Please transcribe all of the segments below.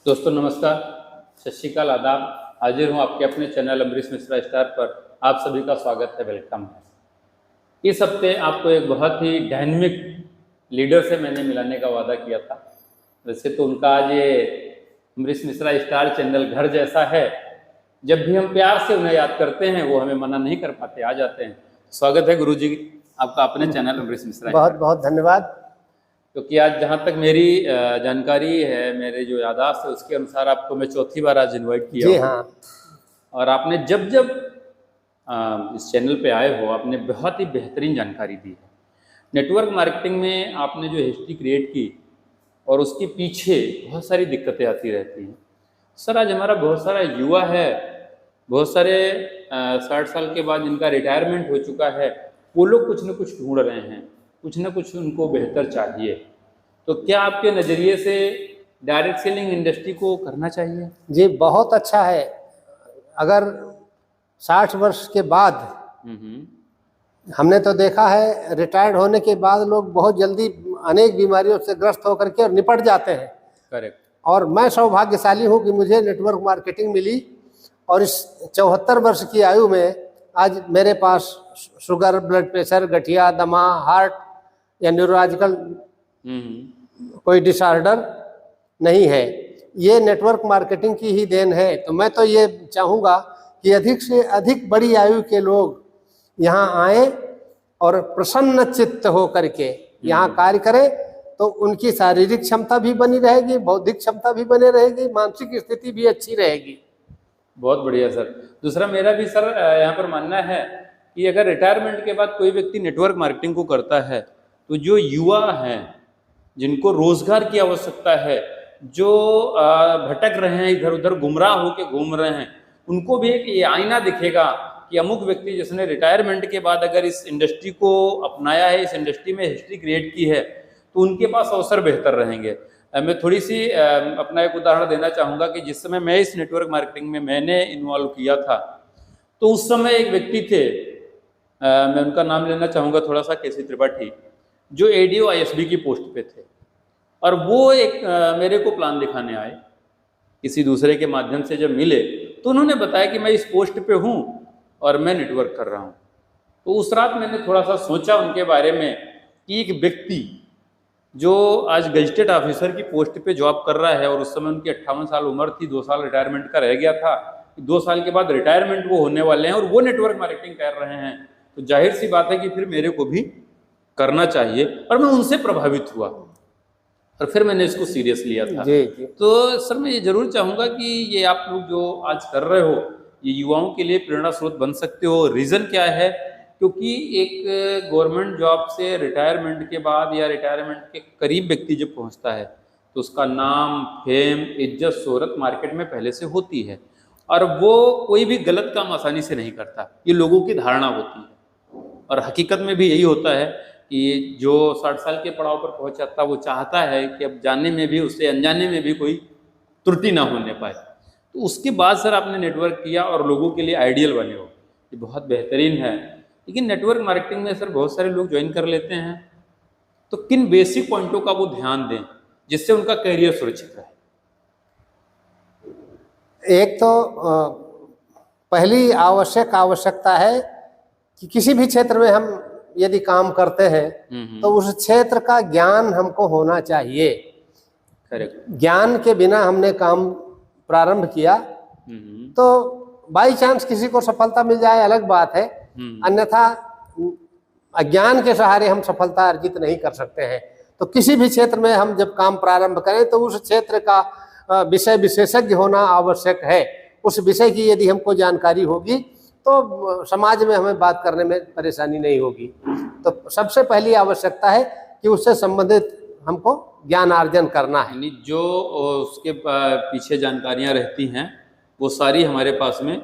दोस्तों नमस्कार, सत श्रीकाल, आदाब। हाजिर हूँ आपके अपने चैनल अमरीश मिश्रा स्टार पर। आप सभी का स्वागत है, वेलकम है। इस हफ्ते आपको एक बहुत ही डायनेमिक लीडर से मैंने मिलाने का वादा किया था। वैसे तो उनका आज ये अमरीश मिश्रा स्टार चैनल घर जैसा है। जब भी हम प्यार से उन्हें याद करते हैं वो हमें मना नहीं कर पाते, आ जाते हैं। स्वागत है गुरुजी आपका अपने चैनल अमरीश मिश्रा। बहुत बहुत धन्यवाद। क्योंकि आज जहाँ तक मेरी जानकारी है, मेरे जो याददाश्त है उसके अनुसार आपको मैं चौथी बार आज इनवाइट किया। जी हाँ। और आपने जब जब इस चैनल पे आए हो, आपने बहुत ही बेहतरीन जानकारी दी है। नेटवर्क मार्केटिंग में आपने जो हिस्ट्री क्रिएट की और उसके पीछे बहुत सारी दिक्कतें आती रहती हैं। सर, आज हमारा बहुत सारा युवा है, बहुत सारे 60 साल के बाद जिनका रिटायरमेंट हो चुका है, वो लोग कुछ न कुछ ढूंढ रहे हैं, कुछ न कुछ उनको बेहतर चाहिए। तो क्या आपके नज़रिए से डायरेक्ट सेलिंग इंडस्ट्री को करना चाहिए? जी, बहुत अच्छा है। अगर 60 वर्ष के बाद, हमने तो देखा है रिटायर्ड होने के बाद लोग बहुत जल्दी अनेक बीमारियों से ग्रस्त होकर के और निपट जाते हैं। करेक्ट। और मैं सौभाग्यशाली हूँ कि मुझे नेटवर्क मार्केटिंग मिली और इस 74 वर्ष की आयु में आज मेरे पास शुगर, ब्लड प्रेशर, गठिया, दमा, हार्ट या न्यूरोलॉजिकल कोई डिसऑर्डर नहीं है। ये नेटवर्क मार्केटिंग की ही देन है। तो मैं तो ये चाहूँगा कि अधिक से अधिक बड़ी आयु के लोग यहाँ आए और प्रसन्न चित्त हो करके यहाँ कार्य करें, तो उनकी शारीरिक क्षमता भी बनी रहेगी, बौद्धिक क्षमता भी बनी रहेगी, मानसिक स्थिति भी अच्छी रहेगी। बहुत बढ़िया सर। दूसरा मेरा भी सर यहाँ पर मानना है कि अगर रिटायरमेंट के बाद कोई व्यक्ति नेटवर्क मार्केटिंग को करता है तो जो युवा हैं, जिनको रोजगार की आवश्यकता है, जो भटक रहे हैं, इधर उधर गुमराह होकर घूम रहे हैं, उनको भी एक ये आईना दिखेगा कि अमुक व्यक्ति जिसने रिटायरमेंट के बाद अगर इस इंडस्ट्री को अपनाया है, इस इंडस्ट्री में हिस्ट्री क्रिएट की है, तो उनके पास अवसर बेहतर रहेंगे। मैं थोड़ी सी अपना एक उदाहरण देना चाहूँगा कि जिस समय मैं इस नेटवर्क मार्केटिंग में मैंने इन्वॉल्व किया था, तो उस समय एक व्यक्ति थे, मैं उनका नाम लेना चाहूँगा थोड़ा सा, केसी त्रिपाठी, जो एडीओ आईएसबी की पोस्ट पे थे। और वो एक मेरे को प्लान दिखाने आए, किसी दूसरे के माध्यम से जब मिले तो उन्होंने बताया कि मैं इस पोस्ट पे हूँ और मैं नेटवर्क कर रहा हूँ। तो उस रात मैंने थोड़ा सा सोचा उनके बारे में कि एक व्यक्ति जो आज गजटेड ऑफिसर की पोस्ट पे जॉब कर रहा है और उस समय उनकी 58 साल उम्र थी, 2 साल रिटायरमेंट का रह गया था, 2 साल के बाद रिटायरमेंट वो होने वाले हैं और वो नेटवर्क मार्केटिंग कर रहे हैं, तो जाहिर सी बात है कि फिर मेरे को भी करना चाहिए। और मैं उनसे प्रभावित हुआ और फिर मैंने इसको सीरियस लिया था। जी। तो सर मैं ये जरूर चाहूँगा कि ये आप लोग जो आज कर रहे हो, ये युवाओं के लिए प्रेरणा स्रोत बन सकते हो। रीज़न क्या है? क्योंकि एक गवर्नमेंट जॉब से रिटायरमेंट के बाद या रिटायरमेंट के करीब व्यक्ति जब पहुंचता है तो उसका नाम, फेम, इज्जत, शोहरत मार्केट में पहले से होती है और वो कोई भी गलत काम आसानी से नहीं करता। ये लोगों की धारणा होती है और हकीकत में भी यही होता है कि जो 60 साल के पड़ाव पर पहुंच जाता है वो चाहता है कि अब जाने में भी, उससे अनजाने में भी कोई त्रुटि ना होने पाए। तो उसके बाद सर आपने नेटवर्क किया और लोगों के लिए आइडियल बने हो, ये बहुत बेहतरीन है। लेकिन नेटवर्क मार्केटिंग में सर बहुत सारे लोग ज्वाइन कर लेते हैं, तो किन बेसिक पॉइंटों का वो ध्यान दें जिससे उनका करियर सुरक्षित रहे? एक तो पहली आवश्यकता है कि किसी भी क्षेत्र में हम यदि काम करते हैं तो उस क्षेत्र का ज्ञान हमको होना चाहिए। करेक्ट। ज्ञान के बिना हमने काम प्रारंभ किया तो बाई चांस किसी को सफलता मिल जाए अलग बात है, अन्यथा अज्ञान के सहारे हम सफलता अर्जित नहीं कर सकते हैं। तो किसी भी क्षेत्र में हम जब काम प्रारंभ करें तो उस क्षेत्र का विषय विशेषज्ञ होना आवश्यक है। उस विषय की यदि हमको जानकारी होगी तो समाज में हमें बात करने में परेशानी नहीं होगी। तो सबसे पहली आवश्यकता है कि उससे संबंधित हमको ज्ञान अर्जन करना है। यानी जो उसके पीछे जानकारियां रहती हैं वो सारी हमारे पास में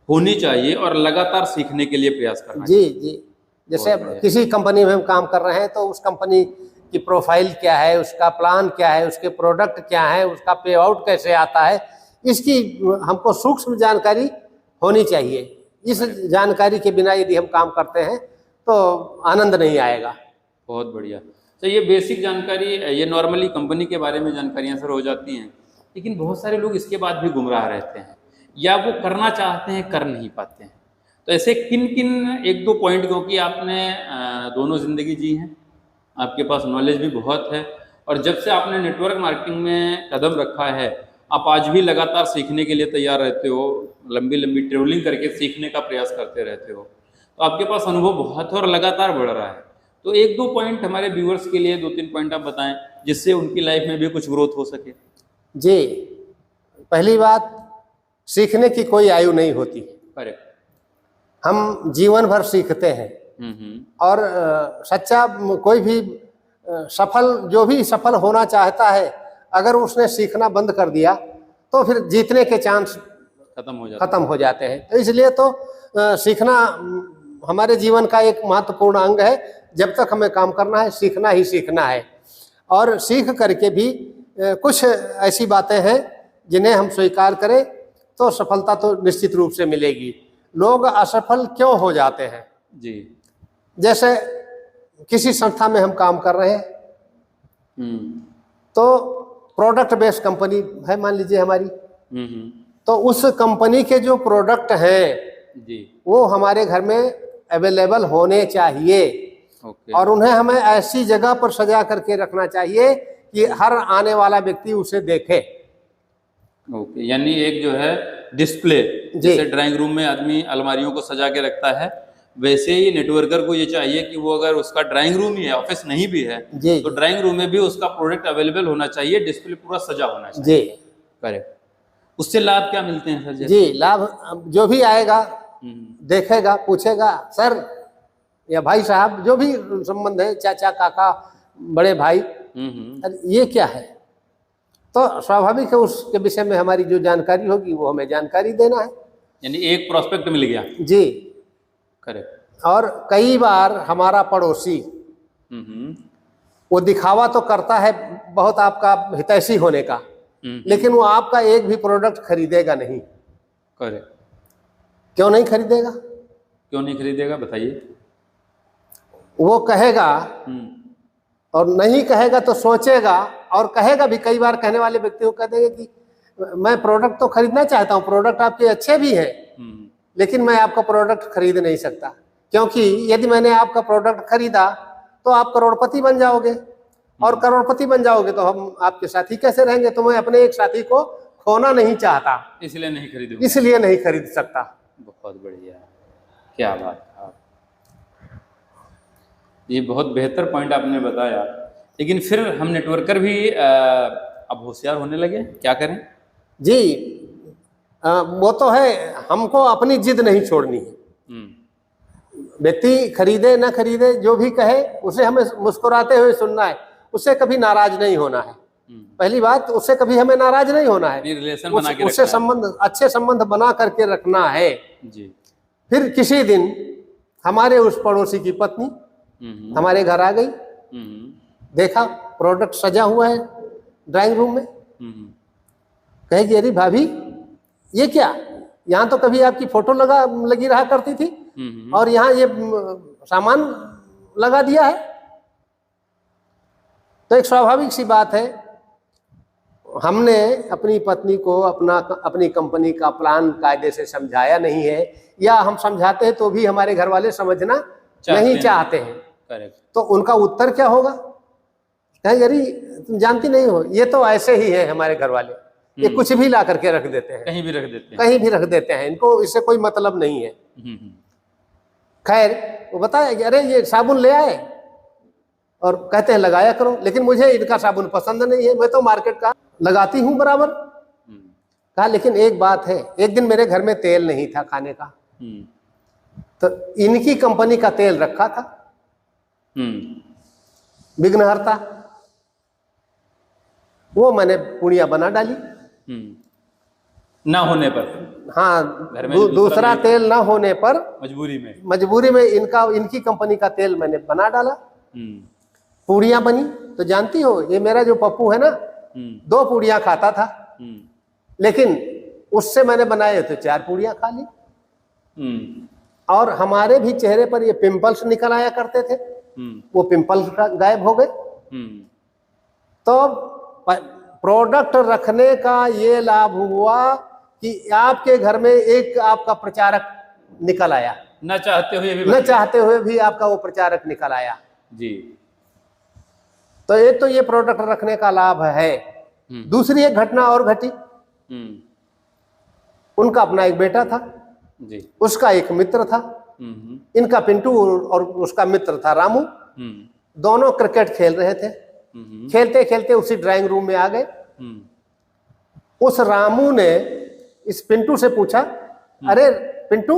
होनी चाहिए और लगातार सीखने के लिए प्रयास करना चाहिए। जी। जैसे किसी कंपनी में हम काम कर रहे हैं तो उस कंपनी की प्रोफाइल क्या है, उसका प्लान क्या है, उसके प्रोडक्ट क्या है, उसका पे आउट कैसे आता है, इसकी हमको सूक्ष्म जानकारी होनी चाहिए। इस जानकारी के बिना यदि हम काम करते हैं तो आनंद नहीं आएगा। बहुत बढ़िया। तो ये बेसिक जानकारी, ये नॉर्मली कंपनी के बारे में जानकारियाँ सर हो जाती हैं। लेकिन बहुत सारे लोग इसके बाद भी गुमराह रहते हैं, या वो करना चाहते हैं कर नहीं पाते हैं। तो ऐसे किन किन एक दो पॉइंट, क्योंकि आपने दोनों ज़िंदगी जी हैं, आपके पास नॉलेज भी बहुत है, और जब से आपने नेटवर्क मार्केटिंग में कदम रखा है, आप आज भी लगातार सीखने के लिए तैयार रहते हो, लंबी लंबी ट्रेवलिंग करके सीखने का प्रयास करते रहते हो, तो आपके पास अनुभव बहुत है और लगातार बढ़ रहा है। तो एक दो पॉइंट हमारे व्यूअर्स के लिए, दो तीन पॉइंट आप बताएं जिससे उनकी लाइफ में भी कुछ ग्रोथ हो सके। जी, पहली बात, सीखने की कोई आयु नहीं होती। करेक्ट। हम जीवन भर सीखते हैं। और सच्चा कोई भी सफल, जो भी सफल होना चाहता है, अगर उसने सीखना बंद कर दिया तो फिर जीतने के चांस खत्म हो जाते हैं। तो इसलिए तो सीखना हमारे जीवन का एक महत्वपूर्ण अंग है। जब तक हमें काम करना है, सीखना ही सीखना है। और सीख करके भी कुछ ऐसी बातें हैं जिन्हें हम स्वीकार करें तो सफलता तो निश्चित रूप से मिलेगी। लोग असफल क्यों हो जाते हैं? जी। जैसे किसी संस्था में हम काम कर रहे हैं, तो प्रोडक्ट बेस्ड कंपनी है मान लीजिए हमारी, तो उस कंपनी के जो प्रोडक्ट हैं जी, वो हमारे घर में अवेलेबल होने चाहिए। और उन्हें हमें ऐसी जगह पर सजा करके रखना चाहिए कि हर आने वाला व्यक्ति उसे देखे। ओके, यानी एक जो है डिस्प्ले, जैसे ड्राइंग रूम में आदमी अलमारियों को सजा के रखता है, वैसे ही नेटवर्कर को ये चाहिए कि वो अगर उसका ड्राइंग रूम ही है, ऑफिस नहीं भी है, तो ड्राइंग रूम में भी उसका प्रोडक्ट अवेलेबल होना चाहिए, डिस्प्ले पूरा सजा होना चाहिए। जी, करेक्ट। उससे लाभ क्या मिलते हैं सर? जी, लाभ जो भी आएगा देखेगा, पूछेगा, सर या भाई साहब, जो भी संबंध है, चाचा, काका, बड़े भाई, ये क्या है? तो स्वाभाविक है उसके विषय में हमारी जो जानकारी होगी वो हमें जानकारी देना है। यानी एक प्रोस्पेक्ट मिल गया। जी, करेक्ट। और कई बार हमारा पड़ोसी वो दिखावा तो करता है बहुत आपका हितैषी होने का, लेकिन वो आपका एक भी प्रोडक्ट खरीदेगा नहीं। करेक्ट। क्यों नहीं खरीदेगा? क्यों नहीं खरीदेगा, बताइए। वो कहेगा, और नहीं कहेगा तो सोचेगा, और कहेगा भी। कई बार कहने वाले व्यक्ति को कह देंगे कि मैं प्रोडक्ट तो खरीदना चाहता हूँ, प्रोडक्ट आपके अच्छे भी हैं, लेकिन मैं आपका प्रोडक्ट खरीद नहीं सकता, क्योंकि यदि मैंने आपका प्रोडक्ट खरीदा तो आप करोड़पति बन जाओगे, और करोड़पति बन जाओगे तो हम आपके साथी कैसे रहेंगे? तो मैं अपने एक साथी को खोना नहीं चाहता, इसलिए नहीं खरीदूंगा, इसलिए नहीं खरीद सकता। बहुत बढ़िया, क्या बात है। ये बहुत बेहतर पॉइंट आपने बताया। लेकिन फिर हम नेटवर्कर भी अब होशियार होने लगे, क्या करें? जी, वो तो है, हमको अपनी जिद नहीं छोड़नी है। व्यक्ति खरीदे ना खरीदे, जो भी कहे उसे हमें मुस्कुराते हुए सुनना है, उससे कभी नाराज नहीं होना है। पहली बात, उससे कभी हमें नाराज नहीं होना है, रिलेशन बना के उससे संबंध, अच्छे संबंध बना करके रखना है। जी। फिर किसी दिन हमारे उस पड़ोसी की पत्नी हमारे घर आ गई, देखा प्रोडक्ट सजा हुआ है ड्राइंग रूम में, कहेगी, अरे भाभी ये क्या, यहाँ तो कभी आपकी फोटो लगी रहा करती थी, और यहाँ ये सामान लगा दिया है। तो एक स्वाभाविक सी बात है, हमने अपनी पत्नी को अपनी कंपनी का प्लान कायदे से समझाया नहीं है, या हम समझाते हैं तो भी हमारे घर वाले समझना नहीं चाहते हैं। करेक्ट। तो उनका उत्तर क्या होगा? कहेंगे, अरे तुम जानती नहीं हो, ये तो ऐसे ही है हमारे घर वाले, ये कुछ भी ला करके रख देते हैं, कहीं भी रख देते हैं, कहीं भी रख देते हैं, इनको इससे कोई मतलब नहीं है। खैर, वो बताया कि अरे ये साबुन ले आए, और कहते हैं लगाया करो, लेकिन मुझे इनका साबुन पसंद नहीं है, मैं तो मार्केट का लगाती हूँ बराबर। कहा, लेकिन एक बात है, एक दिन मेरे घर में तेल नहीं था खाने का, तो इनकी कंपनी का तेल रखा था, विघ्नहर्ता, वो मैंने पुड़िया बना डाली ना होने पर। हाँ, दूसरा तेल ना होने पर मजबूरी में इनकी कंपनी का तेल मैंने बना डाला, पूड़ियाँ बनी। तो जानती हो, ये मेरा जो पप्पू है ना, 2 पूड़ियाँ खाता था, लेकिन उससे मैंने बनाए तो 4 पूड़ियाँ खा ली। और हमारे भी चेहरे पर ये पिंपल्स निकल आया करते थे, वो पिंपल्स गायब हो गए। तो प्रोडक्ट रखने का ये लाभ हुआ कि आपके घर में एक आपका प्रचारक निकल आया, न चाहते हुए भी न चाहते हुए भी आपका वो प्रचारक निकल आया। जी। तो ये प्रोडक्ट रखने का लाभ है। दूसरी एक घटना और घटी। उनका अपना एक बेटा था जी। उसका एक मित्र था। इनका पिंटू और उसका मित्र था रामू। दोनों क्रिकेट खेल रहे थे। खेलते खेलते उसी ड्राइंग रूम में आ गए। उस रामू ने इस पिंटू से पूछा, अरे पिंटू,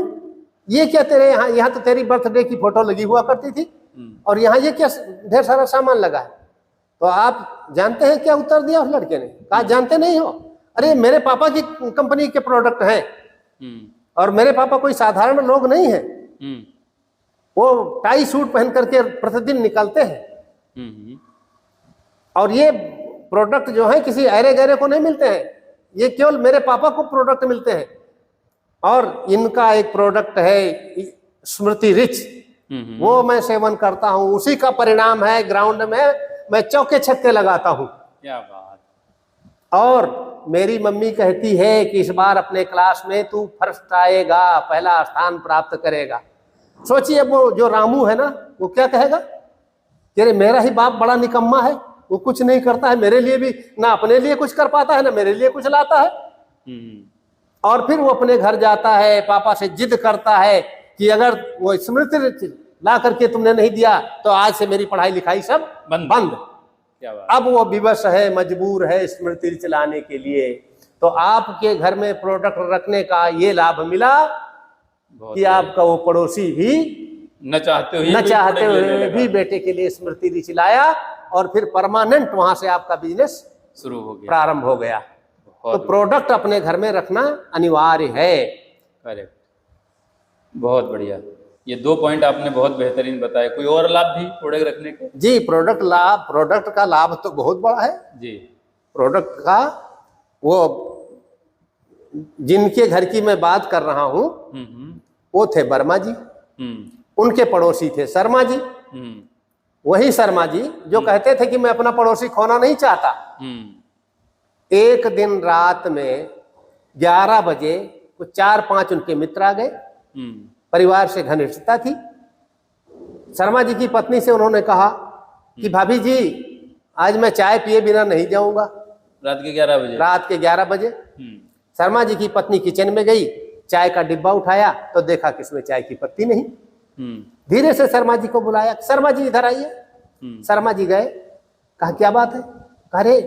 ये क्या तेरे यहाँ तो तेरी बर्थडे की फोटो लगी हुआ करती थी और यहाँ ये क्या ढेर सारा सामान लगा है? तो आप जानते हैं क्या उत्तर दिया उस लड़के ने? कहा जानते नहीं हो? अरे मेरे पापा की कंपनी के प्रोडक्ट हैं और मेरे पापा कोई साधारण लोग नहीं है। वो टाई सूट पहन करके प्रतिदिन निकलते हैं और ये प्रोडक्ट जो है किसी अरे गहरे को नहीं मिलते हैं, ये केवल मेरे पापा को प्रोडक्ट मिलते हैं। और इनका एक प्रोडक्ट है स्मृति रिच, वो मैं सेवन करता हूं, उसी का परिणाम है ग्राउंड में मैं चौके छक्के लगाता हूं। क्या बात। और मेरी मम्मी कहती है कि इस बार अपने क्लास में तू फर्स्ट आएगा, पहला स्थान प्राप्त करेगा। सोचिए वो जो रामू है ना, वो क्या कहेगा कि अरे मेरा ही बाप बड़ा निकम्मा है, वो कुछ नहीं करता है मेरे लिए भी, ना अपने लिए कुछ कर पाता है ना मेरे लिए कुछ लाता है। और फिर वो अपने घर जाता है, पापा से जिद करता है कि अगर वो स्मृति ला करके तुमने नहीं दिया तो आज से मेरी पढ़ाई लिखाई सब बंद। क्या बात। अब वो विवश है, मजबूर है स्मृति चलाने के लिए। तो आपके घर में प्रोडक्ट रखने का ये लाभ मिला कि आपका वो पड़ोसी भी न चाहते हुए भी बेटे के लिए स्मृति रिच लाया और फिर परमानेंट वहां से आपका बिजनेस शुरू हो गया, प्रारंभ हो गया। तो प्रोडक्ट अपने घर में रखना अनिवार्य है। करेक्ट, बहुत बढ़िया। ये 2 पॉइंट आपने बहुत बेहतरीन बताए। कोई और लाभ भी प्रोडक्ट रखने के? जी, प्रोडक्ट का लाभ तो बहुत बड़ा है जी। प्रोडक्ट का, वो जिनके घर की मैं बात कर रहा हूं वो थे वर्मा जी, उनके पड़ोसी थे शर्मा जी। वही शर्मा जी जो कहते थे कि मैं अपना पड़ोसी खोना नहीं चाहता। एक दिन रात में 11 बजे कुछ 4-5 उनके मित्र आ गए। परिवार से घनिष्ठता थी। शर्मा जी की पत्नी से उन्होंने कहा कि भाभी जी आज मैं चाय पिए बिना नहीं जाऊंगा। रात के 11 बजे? रात के 11 बजे। शर्मा जी की पत्नी किचन में गई, चाय का डिब्बा उठाया तो देखा कि इसमें चाय की पत्ती नहीं। धीरे से शर्मा जी को बुलाया, शर्मा जी इधर आइए। शर्मा जी गए, कहा क्या बात है? कहा रे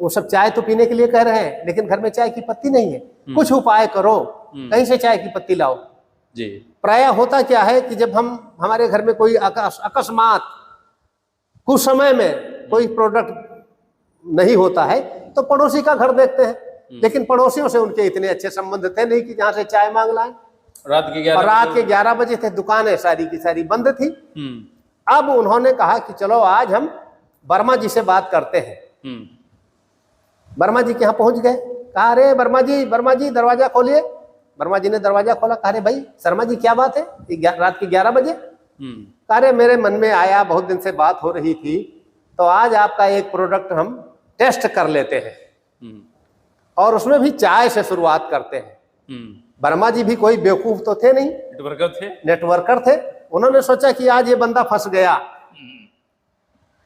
वो सब चाय तो पीने के लिए कह रहे हैं लेकिन घर में चाय की पत्ती नहीं है, कुछ उपाय करो, कहीं से चाय की पत्ती लाओ। जी। प्राय होता क्या है कि जब हमारे घर में कोई अकस्मात कुछ समय में कोई प्रोडक्ट नहीं होता है तो पड़ोसी का घर देखते हैं, लेकिन पड़ोसियों से उनके इतने अच्छे संबंध थे नहीं कि जहां से चाय मांग लाए। रात के 11 बजे थे, दुकानें सारी की सारी बंद थी। अब उन्होंने कहा कि चलो आज हम वर्मा जी से बात करते हैं। वर्मा जी के यहाँ पहुंच गए। कहा अरे वर्मा जी दरवाजा खोलिए। वर्मा जी ने दरवाजा खोला। कहा अरे भाई शर्मा जी क्या बात है रात के 11 बजे? कहा अरे मेरे मन में आया, बहुत दिन से बात हो रही थी, तो आज आपका एक प्रोडक्ट हम टेस्ट कर लेते हैं और उसमें भी चाय से शुरुआत करते हैं। वर्मा जी भी कोई बेवकूफ तो थे नहीं, नेटवर्कर थे। उन्होंने सोचा कि आज ये बंदा फंस गया,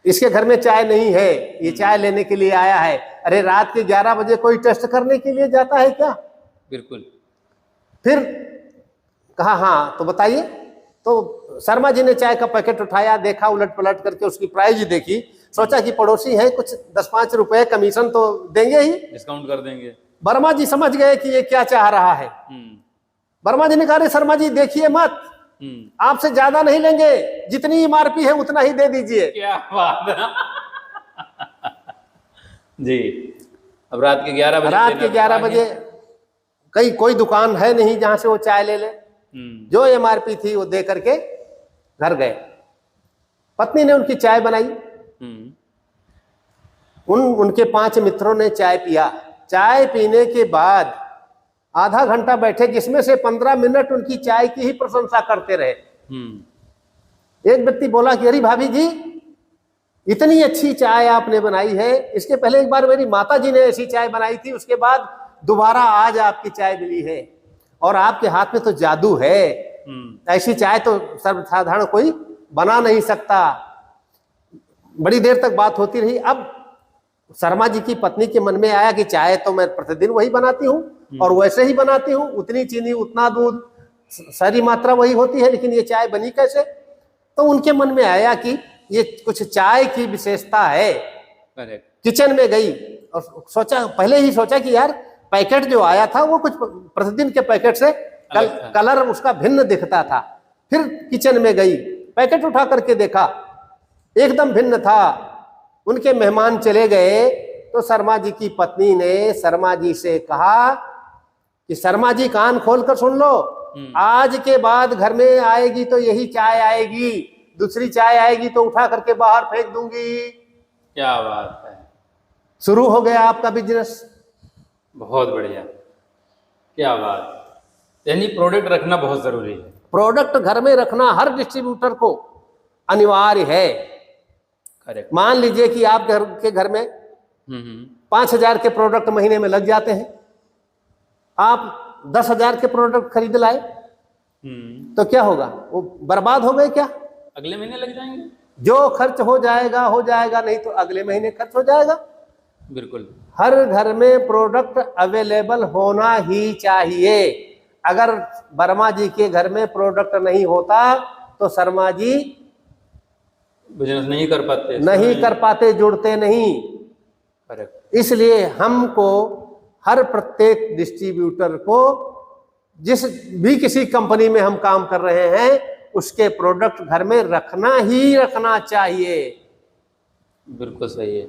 इसके घर में चाय नहीं है, ये चाय लेने के लिए आया है। अरे रात के 11 बजे कोई टेस्ट करने के लिए जाता है क्या? बिल्कुल। फिर कहा हाँ तो बताइए। तो शर्मा जी ने चाय का पैकेट उठाया, देखा, उलट पलट करके उसकी प्राइस देखी, सोचा कि पड़ोसी है, कुछ 10-5 रुपए कमीशन तो देंगे ही, डिस्काउंट कर देंगे। वर्मा जी समझ गए कि ये क्या चाह रहा है। वर्मा जी ने कहा शर्मा जी देखिए मत, आपसे ज्यादा नहीं लेंगे, जितनी MRP है उतना ही दे दीजिए। क्या बात है। जी। अब रात के 11 बजे कहीं कोई दुकान है नहीं जहां से वो चाय ले ले। जो MRP थी वो दे करके घर गए। पत्नी ने उनकी चाय बनाई। उनके 5 मित्रों ने चाय पिया। चाय पीने के बाद आधा घंटा बैठे, जिसमें से 15 मिनट उनकी चाय की ही प्रशंसा करते रहे। एक व्यक्ति बोला कि अरे भाभी जी इतनी अच्छी चाय आपने बनाई है। इसके पहले एक बार मेरी माता जी ने ऐसी चाय बनाई थी, उसके बाद दोबारा आज आपकी चाय मिली है और आपके हाथ में तो जादू है। ऐसी चाय तो सर्वसाधारण कोई बना नहीं सकता। बड़ी देर तक बात होती रही। अब शर्मा जी की पत्नी के मन में आया कि चाय तो मैं प्रतिदिन वही बनाती हूँ और वैसे ही बनाती हूँ, उतनी चीनी उतना दूध सारी मात्रा वही होती है, लेकिन ये चाय बनी कैसे? तो उनके मन में आया कि ये कुछ चाय की विशेषता है। किचन में गई और सोचा, पहले ही सोचा कि यार पैकेट जो आया था वो कुछ प्रतिदिन के पैकेट से कलर उसका भिन्न दिखता था। फिर किचन में गई, पैकेट उठा करके देखा, एकदम भिन्न था। उनके मेहमान चले गए तो शर्मा जी की पत्नी ने शर्मा जी से कहा कि शर्मा जी कान खोलकर सुन लो, आज के बाद घर में आएगी तो यही चाय आएगी, दूसरी चाय आएगी तो उठा करके बाहर फेंक दूंगी। क्या बात है, शुरू हो गया आपका बिजनेस। बहुत बढ़िया, क्या बात। यानी प्रोडक्ट रखना बहुत जरूरी है। प्रोडक्ट घर में रखना हर डिस्ट्रीब्यूटर को अनिवार्य है। करेक्ट। मान लीजिए कि आप घर में 5,000 के प्रोडक्ट महीने में लग जाते हैं, आप 10,000 के प्रोडक्ट खरीद लाए तो क्या होगा? वो बर्बाद हो गए क्या? अगले महीने लग जाएंगे। जो खर्च हो जाएगा, नहीं तो अगले महीने खर्च हो जाएगा। बिल्कुल। हर घर में प्रोडक्ट अवेलेबल होना ही चाहिए। अगर वर्मा जी के घर में प्रोडक्ट नहीं होता तो शर्मा जी बिजनेस नहीं कर पाते, जुड़ते नहीं। करेक्ट। इसलिए हमको हर प्रत्येक डिस्ट्रीब्यूटर को, जिस भी किसी कंपनी में हम काम कर रहे हैं, उसके प्रोडक्ट घर में रखना चाहिए। बिल्कुल सही है।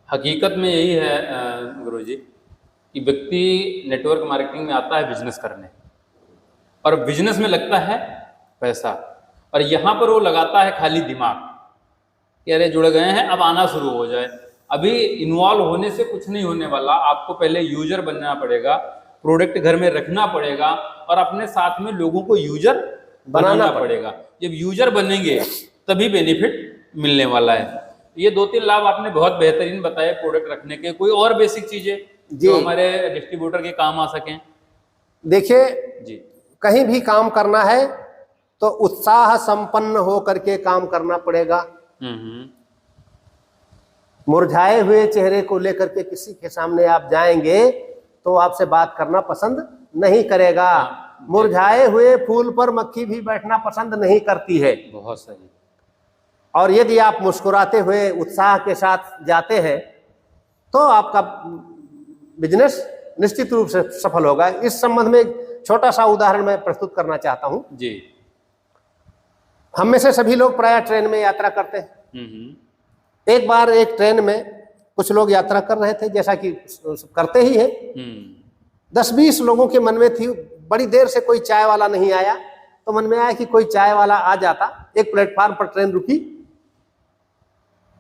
हकीकत में यही है गुरुजी कि व्यक्ति नेटवर्क मार्केटिंग में आता है बिजनेस करने, और बिजनेस में लगता है पैसा, और यहाँ पर वो लगाता है खाली दिमाग कि अरे जुड़ गए हैं, अब आना शुरू हो जाए। अभी इन्वॉल्व होने से कुछ नहीं होने वाला। आपको पहले यूजर बनना पड़ेगा, प्रोडक्ट घर में रखना पड़ेगा और अपने साथ में लोगों को यूजर बनाना पड़ेगा। जब यूजर बनेंगे तभी बेनिफिट मिलने वाला है। ये 2-3 लाभ आपने बहुत बेहतरीन बताए प्रोडक्ट रखने के। कोई और बेसिक चीजें जो हमारे डिस्ट्रीब्यूटर के काम आ सकें? देखिए जी, कहीं भी काम करना है तो उत्साह संपन्न हो करके काम करना पड़ेगा। मुरझाए हुए चेहरे को लेकर के किसी के सामने आप जाएंगे तो आपसे बात करना पसंद नहीं करेगा। मुरझाए हुए फूल पर मक्खी भी बैठना पसंद नहीं करती है। बहुत सही। और यदि आप मुस्कुराते हुए उत्साह के साथ जाते हैं तो आपका बिजनेस निश्चित रूप से सफल होगा। इस संबंध में एक छोटा सा उदाहरण मैं प्रस्तुत करना चाहता हूं। जी। हम में से सभी लोग प्रायः ट्रेन में यात्रा करते हैं। एक बार एक ट्रेन में कुछ लोग यात्रा कर रहे थे, जैसा कि करते ही है। 10-20 लोगों के मन में थी, बड़ी देर से कोई चाय वाला नहीं आया, तो मन में आया कि कोई चाय वाला आ जाता। एक प्लेटफार्म पर ट्रेन रुकी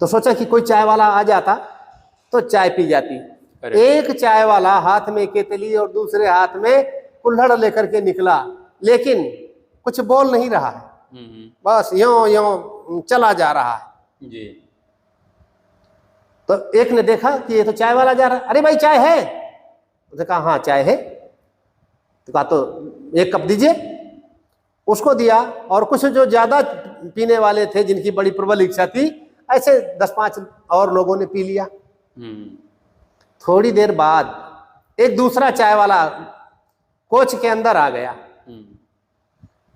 तो सोचा कि कोई चाय वाला आ जाता तो चाय पी जाती। एक चाय वाला हाथ में केतली और दूसरे हाथ में कुल्हड़ लेकर के निकला, लेकिन कुछ बोल नहीं रहा है, बस यों यों चला जा रहा है। जी। तो एक ने देखा कि ये तो चाय वाला जा रहा है, अरे भाई चाय है? उसने कहा हाँ चाय है। तो कहा तो 1 कप दीजिए। उसको दिया, और कुछ जो ज्यादा पीने वाले थे, जिनकी बड़ी प्रबल इच्छा थी, ऐसे 10-5 और लोगों ने पी लिया। थोड़ी देर बाद एक दूसरा चाय वाला कोच के अंदर आ गया,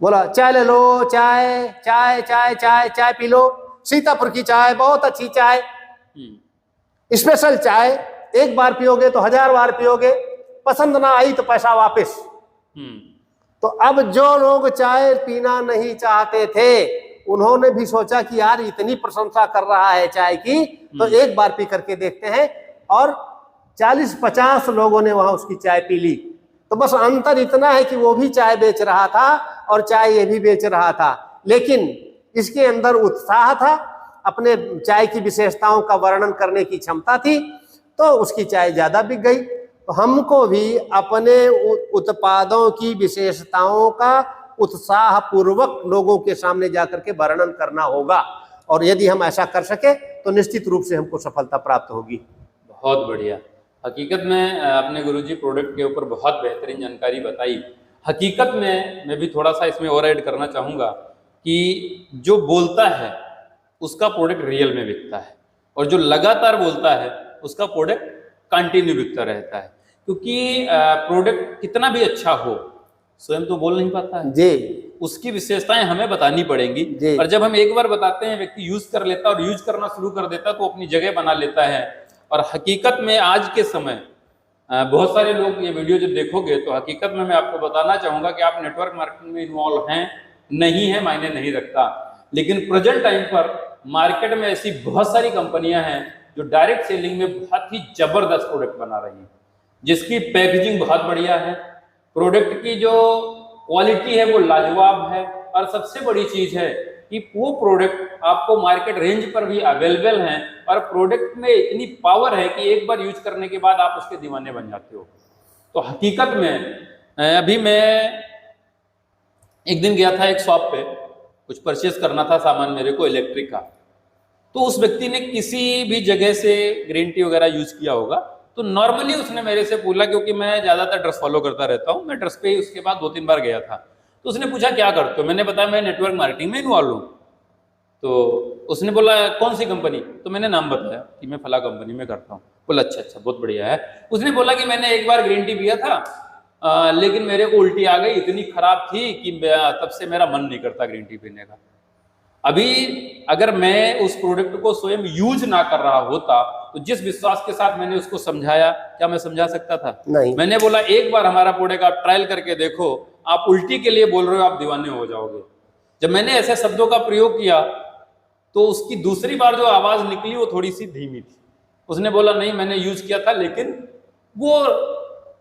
बोला चाय ले लो, चाय चाय चाय चाय चाय पी लो, सीतापुर की चाय बहुत अच्छी चाय, स्पेशल चाय, एक बार पियोगे तो 1000 बार पियोगे, पसंद ना आई तो पैसा वापस। तो अब जो लोग चाय पीना नहीं चाहते थे, उन्होंने भी सोचा कि यार इतनी प्रशंसा कर रहा है चाय की, तो एक बार पी करके देखते हैं, और 40-50 लोगों ने वहां उसकी चाय पी ली। तो बस अंतर इतना है कि वो भी चाय बेच रहा था और चाय ये भी बेच रहा था, लेकिन इसके अंदर उत्साह था, अपने चाय की विशेषताओं का वर्णन करने की क्षमता थी, तो उसकी चाय ज्यादा बिक गई। तो हमको भी अपने उत्पादों की विशेषताओं का उत्साह पूर्वक लोगों के सामने जाकर के वर्णन करना होगा, और यदि हम ऐसा कर सके तो निश्चित रूप से हमको सफलता प्राप्त होगी। बहुत बढ़िया। हकीकत में आपने गुरुजी प्रोडक्ट के ऊपर बहुत बेहतरीन जानकारी बताई। हकीकत में मैं भी थोड़ा सा इसमें और ऐड करना चाहूँगा कि जो बोलता है उसका प्रोडक्ट रियल में बिकता है, और जो लगातार बोलता है उसका प्रोडक्ट कंटिन्यू बिकता रहता है। क्योंकि प्रोडक्ट कितना भी अच्छा हो, स्वयं तो बोल नहीं पाता है जी, उसकी विशेषताएं हमें बतानी पड़ेंगी। जी। और जब हम एक बार बताते हैं, व्यक्ति यूज कर लेता है और यूज करना शुरू कर देता है तो अपनी जगह बना लेता है। और हकीकत में आज के समय बहुत सारे लोग ये वीडियो जब देखोगे तो हकीकत में मैं आपको बताना चाहूंगा कि आप नेटवर्क मार्केटिंग में इन्वॉल्व हैं नहीं है मायने नहीं रखता, लेकिन प्रेजेंट टाइम पर मार्केट में ऐसी बहुत सारी कंपनियां हैं जो डायरेक्ट सेलिंग में बहुत ही जबरदस्त प्रोडक्ट बना रही हैं, जिसकी पैकेजिंग बहुत बढ़िया है, प्रोडक्ट की जो क्वालिटी है वो लाजवाब है, और सबसे बड़ी चीज है कि वो प्रोडक्ट आपको मार्केट रेंज पर भी अवेलेबल हैं, और प्रोडक्ट में इतनी पावर है कि एक बार यूज करने के बाद आप उसके दीवाने बन जाते हो। तो हकीकत में अभी मैं एक दिन गया था एक शॉप पे, कुछ परचेज करना था सामान मेरे को इलेक्ट्रिक का। तो उस व्यक्ति ने किसी भी जगह से ग्रीन टी वगैरह यूज किया होगा, तो नॉर्मली उसने मेरे से पूछा, क्योंकि मैं ज्यादातर ड्रेस फॉलो करता रहता हूँ, मैं ड्रेस पे उसके बाद 2-3 बार गया था। तो उसने पूछा क्या करते हो, मैंने बताया मैं नेटवर्क मार्केटिंग में इन्वॉल्व हूँ। तो उसने बोला कौन सी कंपनी, तो मैंने नाम बताया कि मैं फला कंपनी में करता हूँ। बोला अच्छा अच्छा बहुत बढ़िया है। उसने बोला कि मैंने एक बार ग्रीन टी पिया था, लेकिन मेरे को उल्टी आ गई, इतनी खराब थी कि तब से मेरा मन नहीं करता ग्रीन टी पीने का। अभी अगर मैं उस प्रोडक्ट को स्वयं यूज ना कर रहा होता तो जिस विश्वास के साथ मैंने उसको समझाया, क्या मैं समझा सकता था? नहीं। मैंने बोला एक बार हमारा प्रोडक्ट आप ट्रायल करके देखो, आप उल्टी के लिए बोल रहे हो, आप दीवाने हो जाओगे। जब मैंने ऐसे शब्दों का प्रयोग किया तो उसकी दूसरी बार जो आवाज निकली वो थोड़ी सी धीमी थी। उसने बोला नहीं मैंने यूज किया था लेकिन वो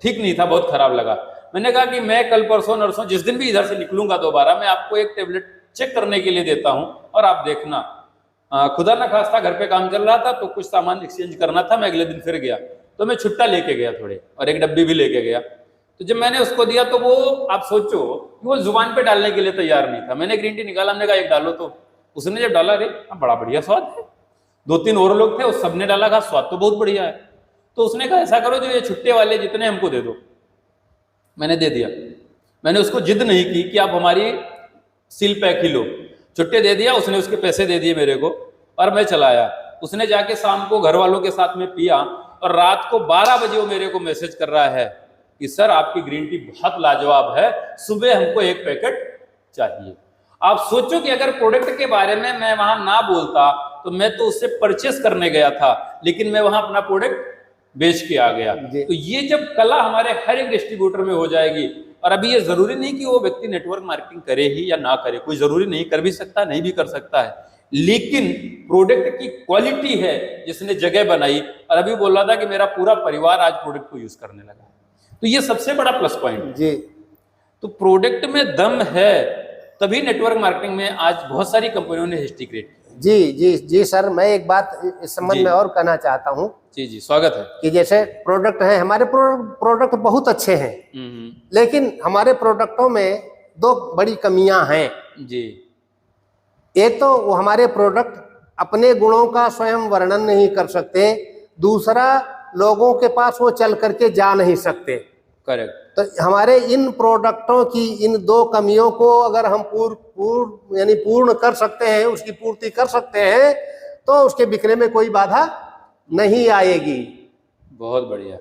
ठीक नहीं था, बहुत खराब लगा। मैंने कहा कि मैं कल परसों नरसों जिस दिन भी इधर से निकलूंगा दोबारा, मैं आपको एक टेबलेट चेक करने के लिए देता हूं और आप देखना। खुदा ना खास्ता घर पे काम चल रहा था तो कुछ सामान एक्सचेंज करना था, मैं अगले दिन फिर गया तो मैं छुट्टा लेके गया थोड़े, और एक डब्बी भी लेके गया। तो जब मैंने उसको दिया तो वो आप सोचो वो जुबान पे डालने के लिए तैयार नहीं था। मैंने ग्रीन टी निकाला, हमने कहा एक डालो, तो उसने जब डाला, अरे बड़ा बढ़िया स्वाद है। 2-3 और लोग थे, उस सबने डाला, कहा स्वाद तो बहुत बढ़िया है। तो उसने कहा ऐसा करो जो ये छुट्टे वाले जितने हमको दे दो। मैंने दे दिया। मैंने उसको जिद नहीं की कि आप हमारी सील पैक ही लो, छुट्टे दे दिया। उसने उसके पैसे दे दिए मेरे को और मैं चला आया। उसने जाके शाम को घर वालों के साथ में पिया और रात को 12 बजे वो मेरे को मैसेज कर रहा है कि सर आपकी ग्रीन टी बहुत लाजवाब है, सुबह हमको एक पैकेट चाहिए। आप सोचो कि अगर प्रोडक्ट के बारे में मैं वहां ना बोलता तो मैं तो उससे परचेस करने गया था, लेकिन मैं वहां अपना प्रोडक्ट बेच के आ गया। तो ये जब कला हमारे हर एक डिस्ट्रीब्यूटर में हो जाएगी, और अभी ये जरूरी नहीं कि वो व्यक्ति नेटवर्क मार्केटिंग करे ही या ना करे, कोई जरूरी नहीं, कर भी सकता नहीं भी कर सकता है, लेकिन प्रोडक्ट की क्वालिटी है जिसने जगह बनाई। और अभी बोल रहा था कि मेरा पूरा परिवार आज प्रोडक्ट को यूज करने लगा, तो ये सबसे बड़ा प्लस पॉइंट जी। तो प्रोडक्ट में दम है, तभी नेटवर्क मार्केटिंग में आज बहुत सारी कंपनियों ने हिस्ट्री क्रिएट की। जी जी जी सर, मैं एक बात इस संबंध में और कहना चाहता हूँ। जी जी स्वागत है। कि जैसे प्रोडक्ट हैं, हमारे प्रोडक्ट बहुत अच्छे हैं, लेकिन हमारे प्रोडक्टों में 2 बड़ी कमियां हैं जी। एक तो वो हमारे प्रोडक्ट अपने गुणों का स्वयं वर्णन नहीं कर सकते, दूसरा लोगों के पास वो चल करके जा नहीं सकते। करेक्ट। तो हमारे इन प्रोडक्टों की इन 2 कमियों को अगर हम पूर्ण कर सकते हैं, उसकी पूर्ति कर सकते हैं, तो उसके बिकने में कोई बाधा नहीं आएगी। बहुत बढ़िया।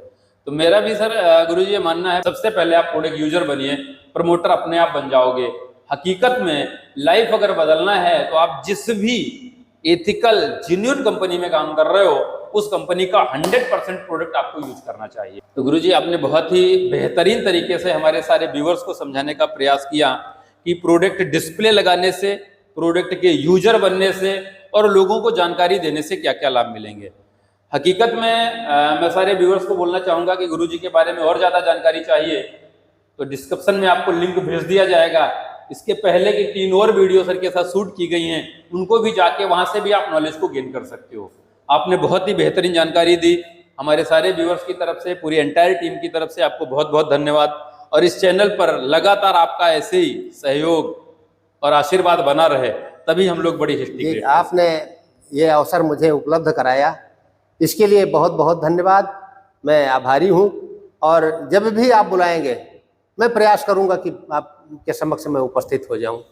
तो मेरा भी सर गुरुजी ये मानना है, सबसे पहले आप प्रोडक्ट यूजर बनिए, प्रमोटर अपने आप बन जाओगे। हकीकत में लाइफ अगर बदलना है तो आप जिस भी एथिकल जेन्युइन कंपनी में काम कर रहे हो उस कंपनी का 100% प्रोडक्ट आपको यूज करना चाहिए। तो गुरुजी आपने बहुत ही बेहतरीन तरीके से हमारे सारे व्यूअर्स को समझाने का प्रयास किया कि प्रोडक्ट डिस्प्ले लगाने से, प्रोडक्ट के यूजर बनने से और लोगों को जानकारी देने से क्या क्या लाभ मिलेंगे। हकीकत में मैं सारे व्यूअर्स को बोलना चाहूंगा कि गुरुजी के बारे में और ज्यादा जानकारी चाहिए तो डिस्क्रिप्शन में आपको लिंक भेज दिया जाएगा। इसके पहले की 3 और वीडियो सर के साथ शूट की गई हैं, उनको भी जाके वहां से भी आप नॉलेज को गेन कर सकते हो। आपने बहुत ही बेहतरीन जानकारी दी। हमारे सारे व्यूअर्स की तरफ से, पूरी एंटायर टीम की तरफ से आपको बहुत बहुत धन्यवाद। और इस चैनल पर लगातार आपका ऐसे ही सहयोग और आशीर्वाद बना रहे, तभी हम लोग बड़ी हिस्ट्री। आपने ये अवसर मुझे उपलब्ध कराया, इसके लिए बहुत बहुत धन्यवाद। मैं आभारी हूँ और जब भी आप बुलाएंगे मैं प्रयास करूँगा कि आपके समक्ष मैं उपस्थित हो जाऊँ।